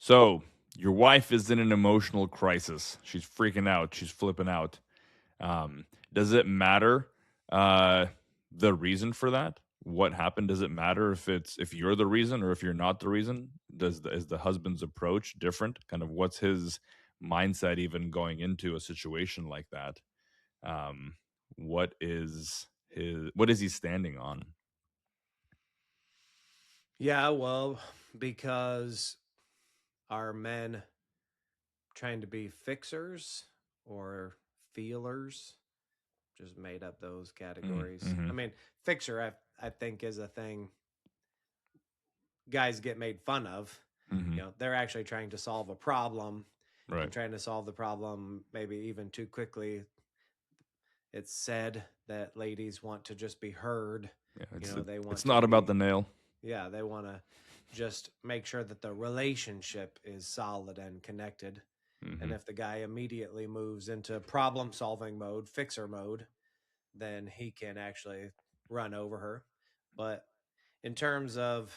So your wife is in an emotional crisis. She's freaking out. She's flipping out. Does it matter uh, the reason for that? What happened? Does it matter if you're the reason or if you're not the reason? Is the husband's approach different? Kind of what's his mindset even going into a situation like that? Um, what is he standing on? Yeah, well, because are men trying to be fixers or feelers? Just made up those categories. Mm-hmm. I mean, fixer, I think, is a thing guys get made fun of. Mm-hmm. They're actually trying to solve a problem Right. and trying to solve the problem maybe even too quickly. It's said that ladies want to just be heard. Yeah. They It's want to not about be, the nail. yeah, they want to just make sure that the relationship is solid and connected. And Mm-hmm. if the guy immediately moves into problem solving mode, fixer mode, then he can actually run over her. But in terms of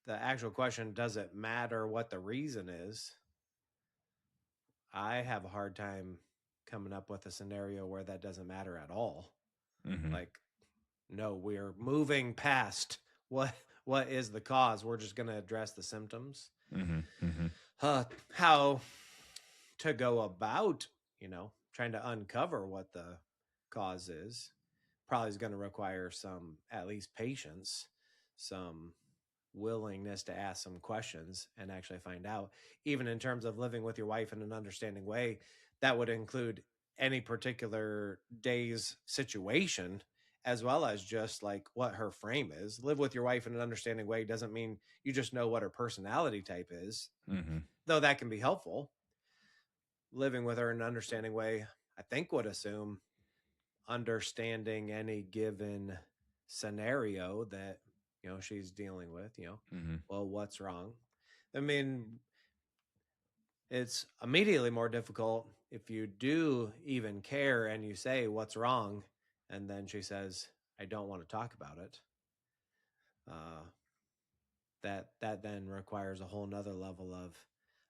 the actual question, does it matter what the reason is? I have a hard time coming up with a scenario where that doesn't matter at all. Mm-hmm. Like, no, we're moving past what is the cause. We're just going to address the symptoms. Mm-hmm. Mm-hmm. How to go about, trying to uncover what the cause is probably is going to require some at least patience, some willingness to ask some questions and actually find out. Even in terms of living with your wife in an understanding way, that would include any particular day's situation as well as just like what her frame is. Live with your wife in an understanding way doesn't mean you just know what her personality type is, Mm-hmm. though that can be helpful. Living with her in an understanding way, I think, would assume understanding any given scenario that she's dealing with. Mm-hmm. Well, what's wrong? I mean, it's immediately more difficult if you do even care and you say what's wrong, and then she says, I don't want to talk about it. uh, that then requires a whole nother level of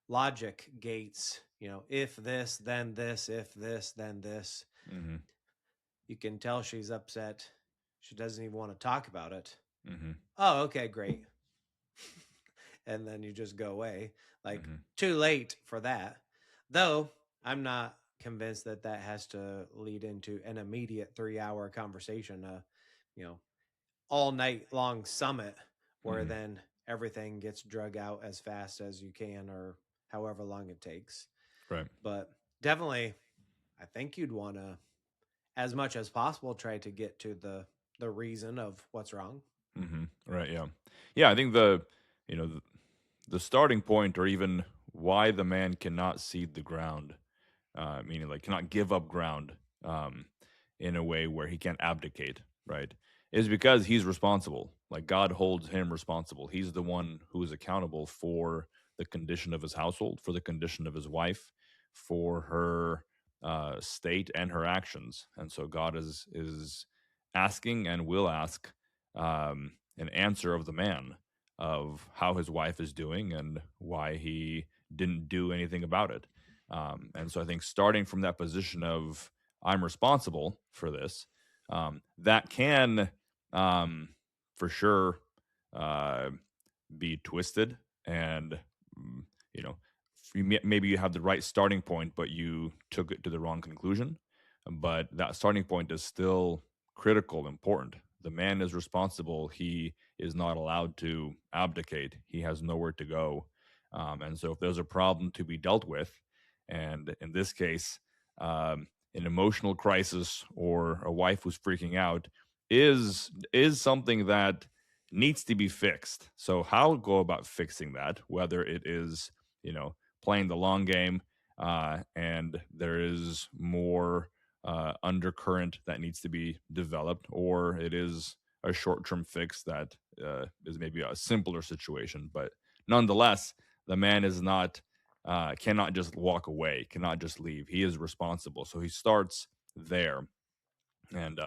logic gates. If this then this, if this then this. Mm-hmm. You can tell she's upset. She doesn't even want to talk about it. Mm-hmm. Oh, okay, great. And then you just go away. Like, Mm-hmm. too late for that. Though I'm not convinced that that has to lead into an immediate 3-hour conversation, you know, all night long summit where Mm-hmm. then everything gets drug out as fast as you can or however long it takes. Right. But definitely, I think you'd want to, as much as possible, try to get to the reason of what's wrong. Mm-hmm. Right. Yeah. Yeah. I think the starting point, or even why the man cannot cede the ground, meaning like cannot give up ground, um, in a way where he can't abdicate, right, is because he's responsible. Like God holds him responsible. He's the one who is accountable for the condition of his household, for the condition of his wife, for her state and her actions. And so God is asking and will ask an answer of the man of how his wife is doing and why he didn't do anything about it. And so I think starting from that position of I'm responsible for this, that can um, for sure uh, be twisted and mm, you know maybe you have the right starting point but you took it to the wrong conclusion, but that starting point is still critical, important. The man is responsible. He is not allowed to abdicate. He has nowhere to go. And so if there's a problem to be dealt with, and in this case an emotional crisis or a wife who's freaking out is something that needs to be fixed. So how go about fixing that, whether it is, playing the long game, and there is more undercurrent that needs to be developed, or it is a short-term fix that is maybe a simpler situation. But nonetheless, the man is not cannot just walk away, cannot just leave. He is responsible. So he starts there. And